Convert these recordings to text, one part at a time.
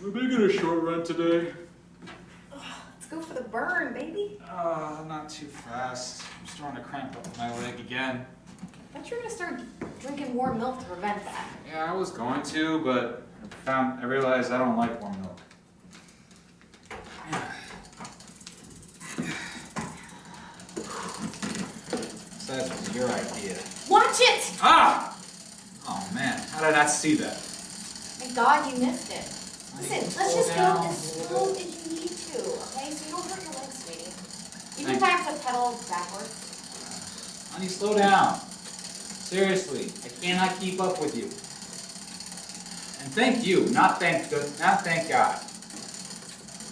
We're making a short run today. Let's go for the burn, baby. Not too fast. I'm starting to cramp up my leg again. I thought you were gonna start drinking warm milk to prevent that. Yeah, I was going to, but I realized I don't like warm milk. So that was your idea. Watch it! Ah! Oh man, how did I not see that? Thank God you missed it. Listen, let's just go down. as slow as you need to, okay? So you don't hurt your legs, sweetie. Even if Thank I have to pedal backwards. Honey, slow down. Seriously, I cannot keep up with you. And thank you, not thank God.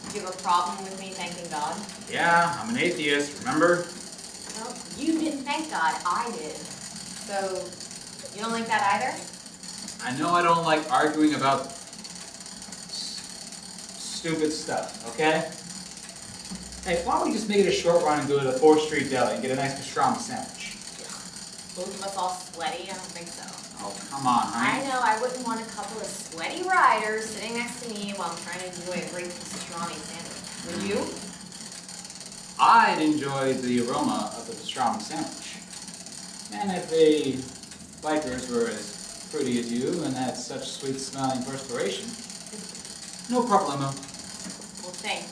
Do you have a problem with me thanking God? Yeah, I'm an atheist, remember? Well, you didn't thank God, I did. So, you don't like that either? I know I don't like arguing about stupid stuff, okay? Hey, why don't we just make it a short run and go to the 4th Street Deli and get a nice pastrami sandwich? Both of us all sweaty? I don't think so. Oh, come on, honey. I know, I wouldn't want a couple of sweaty riders sitting next to me while I'm trying to enjoy a great pastrami sandwich. Would you? I'd enjoy the aroma of the pastrami sandwich. And if the bikers were as pretty as you and had such sweet smelling perspiration, no problemo. Well, thank you.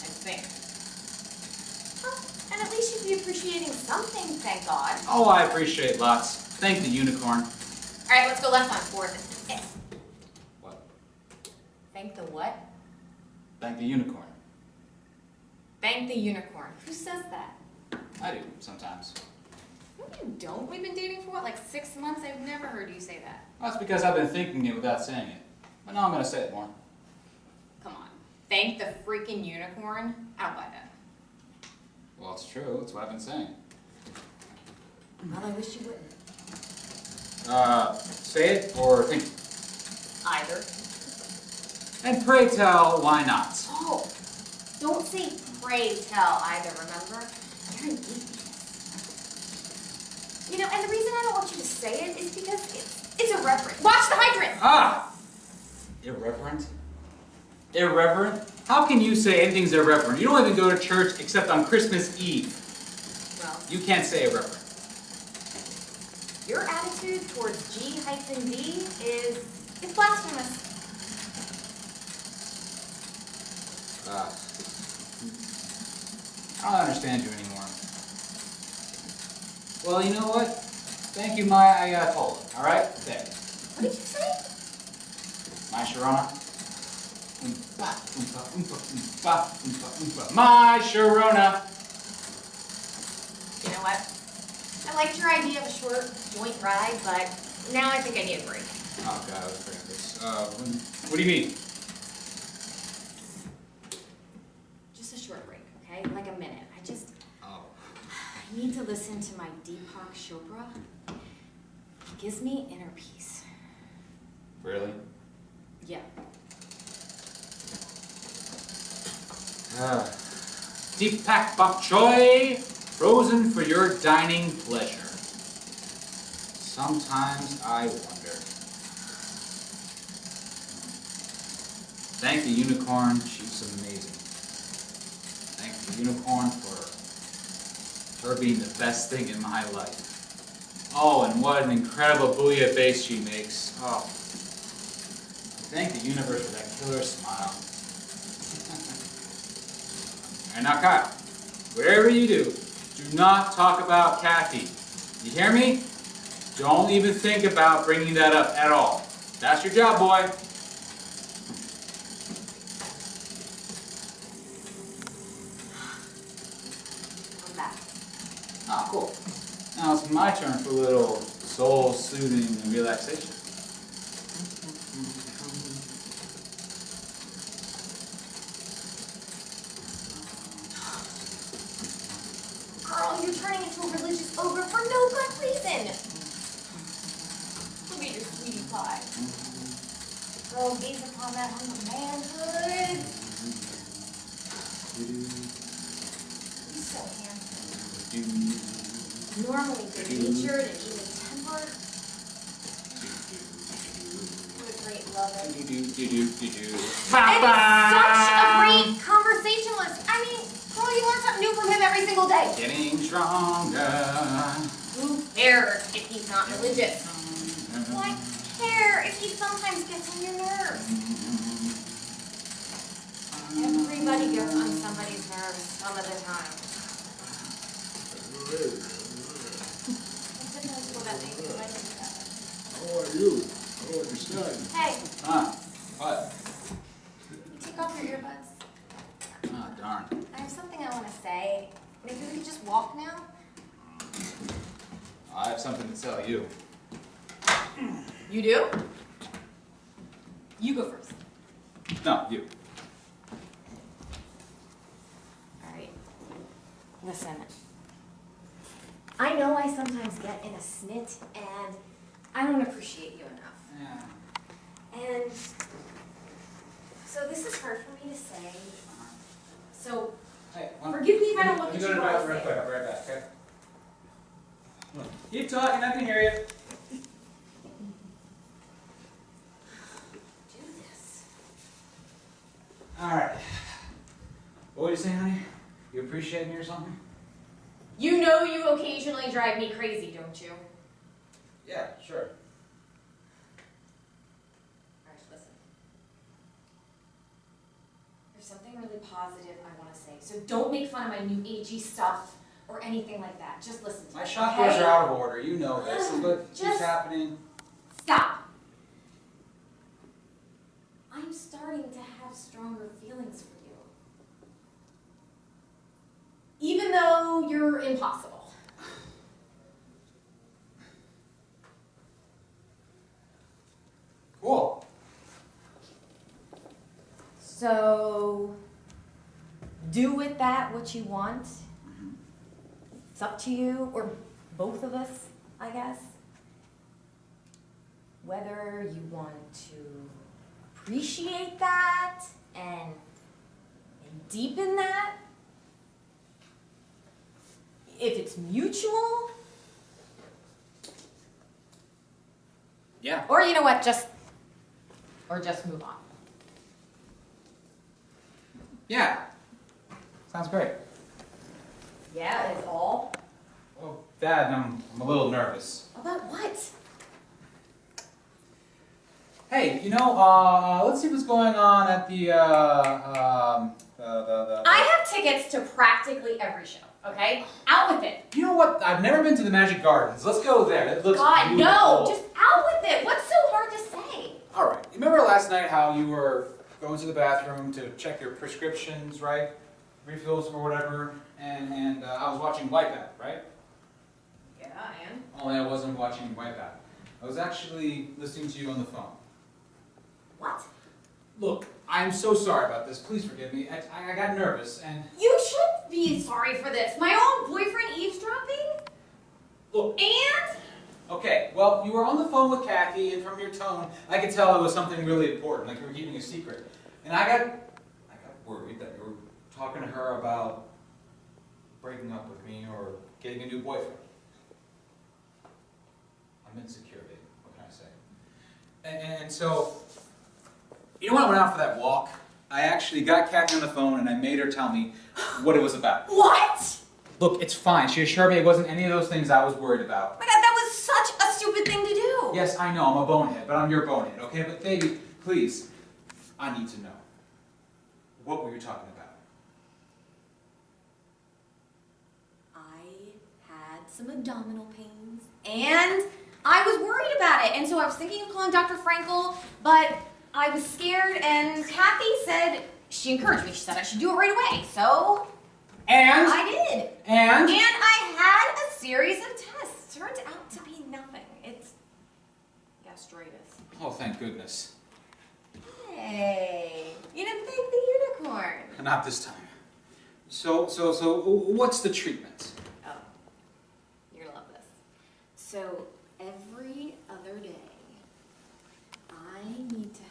I think. Well, and at least you'd be appreciating something, thank God. Oh, I appreciate lots. Thank the unicorn. All right, let's go left on 4th. What? Thank the what? Thank the unicorn. Thank the unicorn. Who says that? I do, sometimes. No, you don't. We've been dating for what, like 6 months? I've never heard you say that. That's because I've been thinking it without saying it. But now I'm going to say it more. Come on. Thank the freaking unicorn? I don't buy that. Well, it's true. That's what I've been saying. Well, I wish you wouldn't. Say it or think it. Either. And pray tell, why not? Oh, don't say pray tell either, remember? You're an atheist. You know, and the reason I don't want you to say it is because it's irreverent. Watch the hydrant! Ah! Irreverent? Irreverent? How can you say anything's irreverent? You don't even go to church except on Christmas Eve. Well, You can't say irreverent. your attitude towards G-D is blasphemous. I don't understand you anymore. Well, you know what? Thank you, my Ayatollah. All right? There. What did you say? My Sharona. Oompa, oompa, oompa, oompa, oompa, oompa. My Sharona. You know what? I liked your idea of a short joint ride, but now I think I need a break. Oh, God, I was afraid of this. What do you mean? Just a short break, okay? Like a minute. Oh. I need to listen to my Deepak Chopra. It gives me inner peace. Really? Yeah. Deepak Bok Choy, frozen for your dining pleasure. Sometimes I wonder. Thank the unicorn, she's amazing. Thank the unicorn for her being the best thing in my life. Oh, and what an incredible bouillabaisse she makes. Oh. Thank the universe for that killer smile. And now, Kyle, whatever you do not talk about Kathy. You hear me? Don't even think about bringing that up at all. That's your job, boy. I'm back. Ah, cool. Now it's my turn for a little soul-soothing and relaxation. Girl, you're turning into a religious ogre for no good reason. Look at your sweetie pie. Girl, gaze upon that hunk of manhood. He's so handsome. Normally good-natured and even-tempered. What a great love love it. Do-do-do-do-do-do. And he's such a great conversationalist. I mean, girl, you learn something new from him every single day. Getting stronger. Who cares if he's not religious? Well, I care if he sometimes gets on your nerves. Everybody gets on somebody's nerves some of the time. How are you? I don't understand. Hey, What? you take off your earbuds. Ah, darn. I have something I want to say. Maybe we could just walk now? I have something to tell you. You do? You go first. No, you. Alright. Listen. I know I sometimes get in a snit, and I don't appreciate you enough. Yeah. And so this is hard for me to say. So Hey, forgive me if I don't look at you real while I quick. say it. I'll be right back, okay? Keep talking, I can hear you. Do this. Alright. What were you saying, honey? You appreciate me or something? You know you occasionally drive me crazy, don't you? Yeah, sure. Alright, listen. There's something really positive I want to say. So don't make fun of my new agey stuff or anything like that. Just listen to me. My chakras okay? are out of order, you know this. This is what keeps Just- happening. Stop! I'm starting to have stronger feelings for you. Even though you're impossible. Cool. So, do with that what you want. It's up to you, or both of us, I guess. Whether you want to appreciate that and deepen that. If it's mutual. Yeah. Or you know what, just move on. Yeah. Sounds great. Yeah, is all. Well, Dad, I'm a little nervous. About what? Hey, you know, let's see what's going on at the I have tickets to practically every show, okay? Out with it. You know what? I've never been to the Magic Gardens. Let's go there. It looks God, beautiful. no! Just out with it! What's so hard to say? All right. You remember last night how you were going to the bathroom to check your prescriptions, right? Refills or whatever, and I was watching Wipeout, right? Yeah, and? Only I wasn't watching Wipeout. I was actually listening to you on the phone. What? Look, I'm so sorry about this. Please forgive me. I got nervous and... You should be sorry for this. My own boyfriend eavesdropping? Look. And? Okay, well, you were on the phone with Kathy, and from your tone, I could tell it was something really important, like you were keeping a secret. And I got worried that you were talking to her about breaking up with me or getting a new boyfriend. I'm insecure, baby. What can I say? And so, you know when I went out for that walk, I actually got Kathy on the phone and I made her tell me what it was about. What? Look, it's fine. She assured me it wasn't any of those things I was worried about. Oh my God, that was such a stupid thing to do. Yes, I know, I'm a bonehead, but I'm your bonehead, okay? But baby, please, I need to know. What were you talking about? I had some abdominal pains, and I was worried about it, and so I was thinking of calling Dr. Frankel, but I was scared, and Kathy said, she encouraged me, she said I should do it right away, so And? I did. And? And I had a series of tests. Turned out to be nothing. It's gastritis. Oh, thank goodness. Hey, you didn't thank the unicorn. Not this time. So, what's the treatment? Oh, you're gonna love this. So, every other day, I need to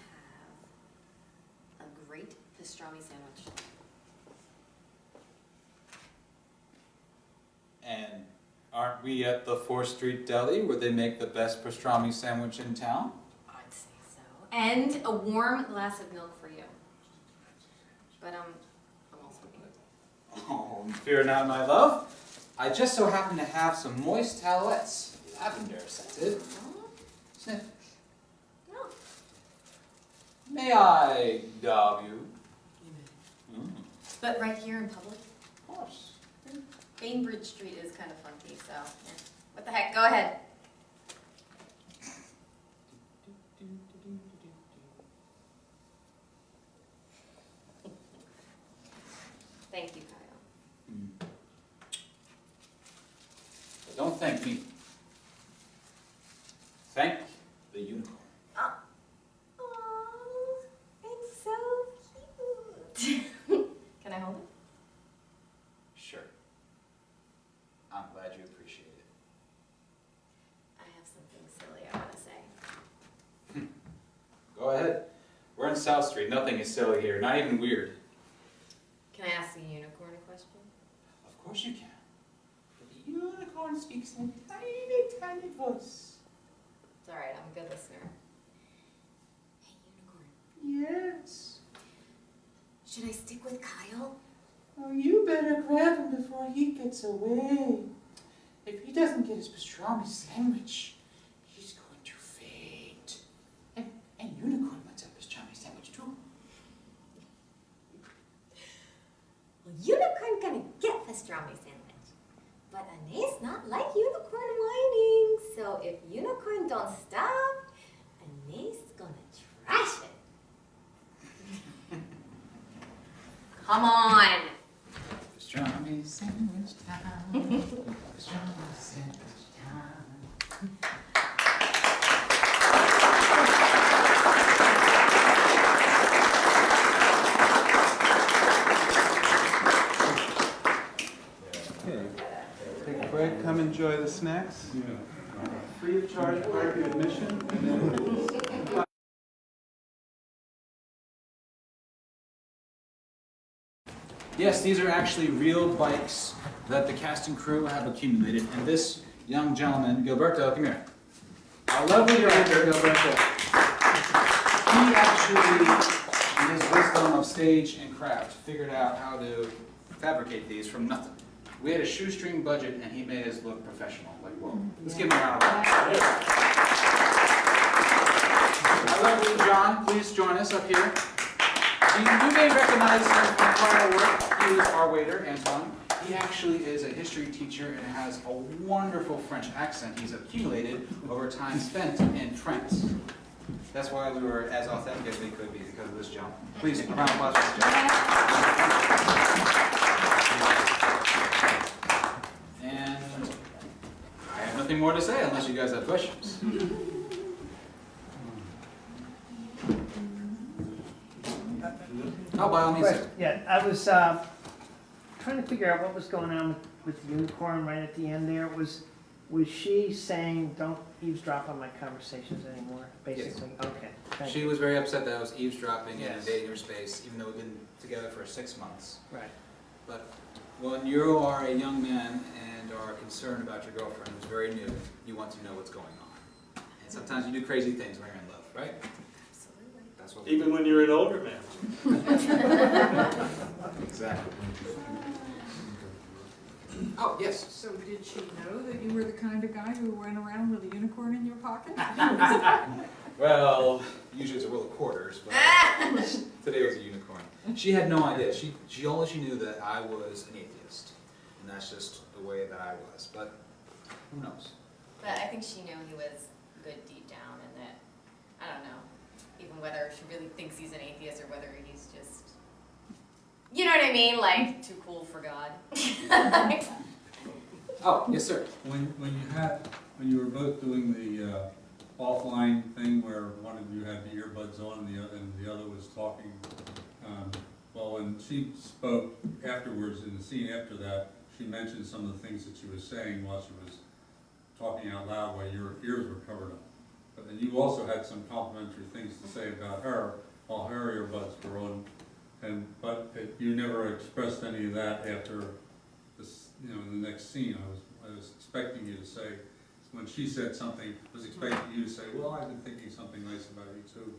have a great pastrami sandwich. And aren't we at the 4th Street Deli where they make the best pastrami sandwich in town? I'd say so. and a warm glass of milk for you. But I'm also eating. Oh, fear not, my love. I just so happen to have some moist towelettes, lavender scented. Sniff. No. May I daub you? But right here in public? Of course. Bainbridge Street is kind of funky, so yeah. What the heck? Go ahead. Thank you, Kyle. But don't thank me. Thank the unicorn. Oh, it's so cute. Can I hold it? Sure. I'm glad you appreciate it. I have something silly I want to say. Go ahead. We're in South Street. Nothing is silly here. Not even weird. Can I ask the unicorn a question? Of course you can. But the unicorn speaks in a tiny, tiny voice. It's alright, I'm a good listener. Hey, unicorn. Yes. Should I stick with Kyle? Oh, you better grab him before he gets away. If he doesn't get his pastrami sandwich, he's going to faint. And unicorn wants a pastrami sandwich too. Well, unicorn gonna get pastrami sandwich. But Anais not like unicorn whining. So if unicorn don't stop, Anais gonna trash it. Come on. Pastrami sandwich time. Pastrami sandwich time. Okay, take a break, come enjoy the snacks. Free of charge, prior to admission. And then Yes, these are actually real bikes that the cast and crew have accumulated, and this young gentleman, Gilberto, come here. Our lovely director, Gilberto. He actually, in his wisdom of stage and craft, figured out how to fabricate these from nothing. We had a shoestring budget, and he made us look professional. Like, whoa. Let's give him a round of applause. Our lovely John, please join us up here. You may recognize him from prior work. He was our waiter, Antoine. He actually is a history teacher and has a wonderful French accent he's accumulated over time spent in France. That's why we were as authentic as we could be, because of this John. Please, a round of applause for this John. And I have nothing more to say unless you guys have questions. Oh, by all means, sir. Yeah, I was trying to figure out what was going on with the unicorn right at the end there. Was she saying, don't eavesdrop on my conversations anymore, basically? Yes. Okay, thank you. She was very upset that I was eavesdropping and Yes. invading her space, even though we've been together for 6 months. Right. But when you are a young man and are concerned about your girlfriend who's very new, you want to know what's going on. And sometimes you do crazy things when you're in love, right? Absolutely. That's what Even when you're an older man. Exactly. Oh, yes. So did she know that you were the kind of guy who went around with a unicorn in your pocket? Well, usually it's a roll of quarters, but today was a unicorn. She had no idea. She knew that I was an atheist, and that's just the way that I was. But who knows? But I think she knew he was good deep down, and that, I don't know, even whether she really thinks he's an atheist or whether he's just, you know what I mean, like, too cool for God. Oh, yes, sir. When you were both doing the offline thing where one of you had the earbuds on and the other was talking, well, when she spoke afterwards in the scene after that, she mentioned some of the things that she was saying while she was talking out loud while your ears were covered up. But then you also had some complimentary things to say about her while her earbuds were on, but you never expressed any of that after this, in the next scene. I was expecting you to say when she said something, was expecting you to say, well, I've been thinking something nice about you too,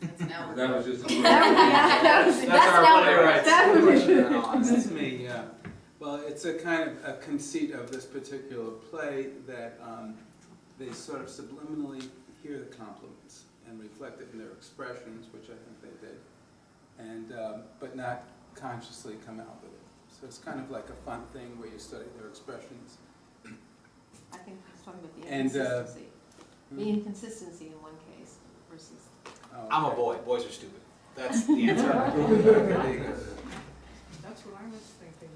That's an hour. but that was just a. That's our not playwright. That's me, yeah. Well, it's a kind of a conceit of this particular play that they sort of subliminally hear the compliments and reflect it in their expressions, which I think they did, and but not consciously come out with it. So it's kind of like a fun thing where you study their expressions. I think he's talking about the And, inconsistency. The inconsistency in one case versus. Oh, I'm a okay. boy. Boys are stupid. That's the answer. There you go. That's what I was thinking.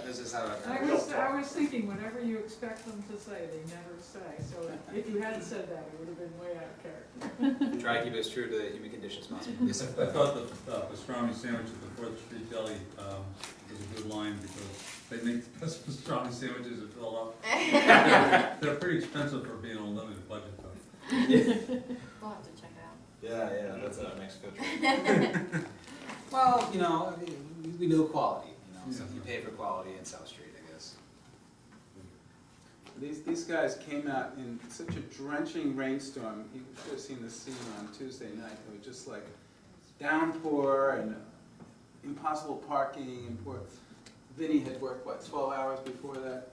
This is how I was thinking, whatever you expect them to say, they never say. So if you hadn't said that, it would have been way out of character. try to keep it as true to the human condition as possible. Yes, I sir. thought the pastrami sandwich at the 4th Street Deli was a good line because they make the best pastrami sandwiches in Philadelphia. They're pretty expensive for being on a limited budget though. We'll have to check it out. Yeah, that's our next field trip. Well, you know, I mean, we know quality, you know, so you pay for quality in South Street, I guess. These guys came out in such a drenching rainstorm. You should have seen the scene on Tuesday night. It was just like downpour and impossible parking and poor. Vinny had worked, what, 12 hours before that?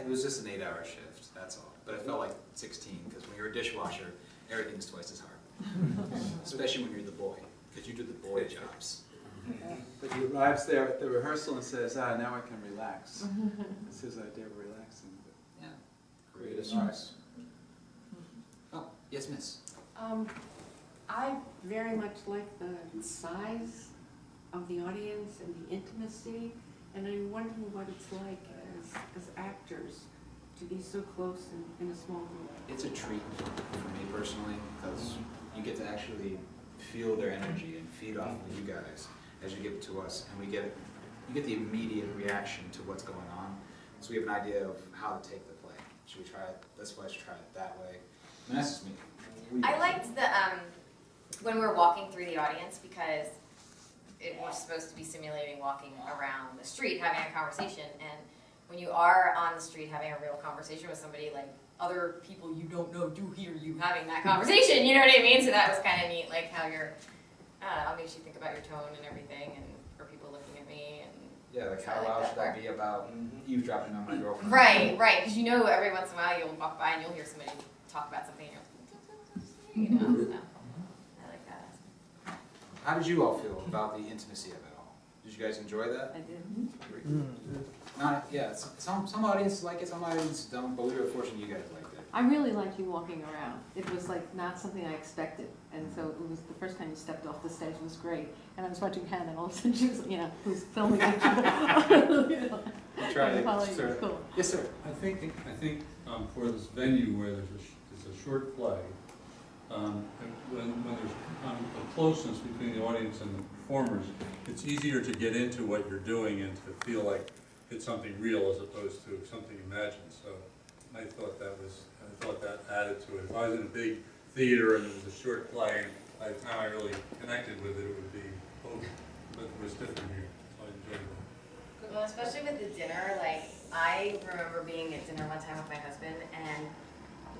It was just an 8-hour shift, that's all. But it felt like 16, because when you're a dishwasher, everything's twice as hard. Especially when you're the boy, because you do the boy jobs. But he arrives there at the rehearsal and says, now I can relax. It's his idea of relaxing. Yeah, creative stress. Oh, yes, miss. I very much like the size of the audience and the intimacy, and I'm wondering what it's like as actors to be so close in a small group. It's a treat for me personally, because you get to actually feel their energy and feed off of you guys as you give it to us, and you get the immediate reaction to what's going on. So we have an idea of how to take the play. Should we try it this way? Should we try it that way? And that's just me. I liked the when we're walking through the audience, because we're supposed to be simulating walking around the street having a conversation, and when you are on the street having a real conversation with somebody, like other people you don't know do hear you having that conversation, you know what I mean? So that was kind of neat, like how you're, it makes you think about your tone and everything, and for people looking at me, and Yeah, like I how like loud that should I part. be about eavesdropping on my girlfriend? right, because you know every once in a while you'll walk by and you'll hear somebody talk about something, and you're like, so, I like that. How did you all feel about the intimacy of it all? Did you guys enjoy that? I did. Yeah, some audiences like it, some audiences don't, but we were fortunate you guys liked it. I really liked you walking around. It was like not something I expected. And so it was the first time you stepped off the stage was great. And I was watching Hannah and all of a sudden she was, who's filming it. I'll try it, Following sir. was cool. Yes, sir. I think for this venue where there's a short play, and when there's a closeness between the audience and the performers, it's easier to get into what you're doing and to feel like it's something real as opposed to something imagined. So I thought that added to it. If I was in a big theater and it was a short play, by the time I really connected with it, it would be over. But it was different here, so I enjoyed it. Well, especially with the dinner, like, I remember being at dinner one time with my husband, and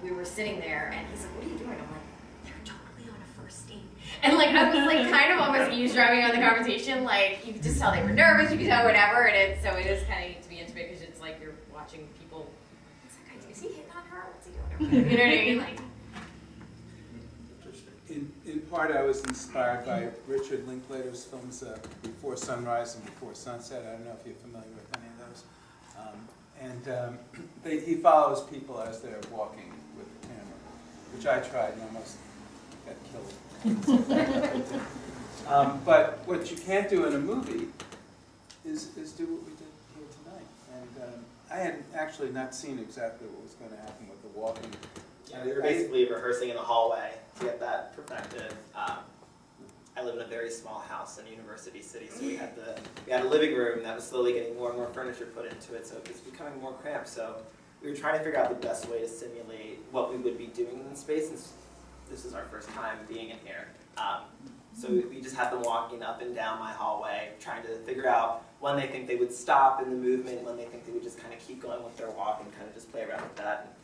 we were sitting there, and he's like, what are you doing? I'm like, they're totally on a first date. And, like, I was, like, kind of almost eavesdropping on the conversation, like, you could just tell they were nervous, you could tell whatever, and so it is kind of neat to be intimate, because it's like you're watching people, is he hitting on her? What's he doing? You know what I mean? Like, In part, I was inspired by Richard Linklater's films Before Sunrise and Before Sunset. I don't know if you're familiar with any of those. He follows people as they're walking with the camera, which I tried and almost got killed. But what you can't do in a movie is do what we did here tonight. And I had actually not seen exactly what was going to happen with the walking. Yeah, we were basically rehearsing in the hallway to get that perfected. I live in a very small house in University City, so we had a living room that was slowly getting more and more furniture put into it, so it was becoming more cramped. So we were trying to figure out the best way to simulate what we would be doing in the space, since this is our first time being in here. So we just had them walking up and down my hallway, trying to figure out when they think they would stop in the movement, when they think they would just kind of keep going with their walk and kind of just play around with that.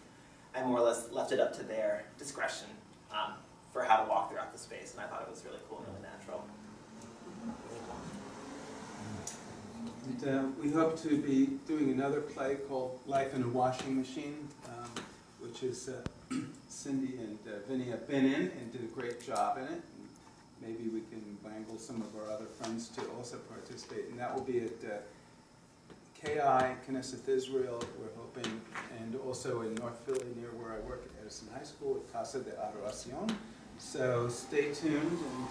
And I more or less left it up to their discretion for how to walk throughout the space, and I thought it was really cool and really natural. And we hope to be doing another play called Life in a Washing Machine, which is Cyndie and Vinny have been in and did a great job in it. And maybe we can wangle some of our other friends to also participate, and that will be at KI, Knesset Israel, we're hoping, and also in North Philly near where I work at Edison High School at Casa de Adoracion. So stay tuned, and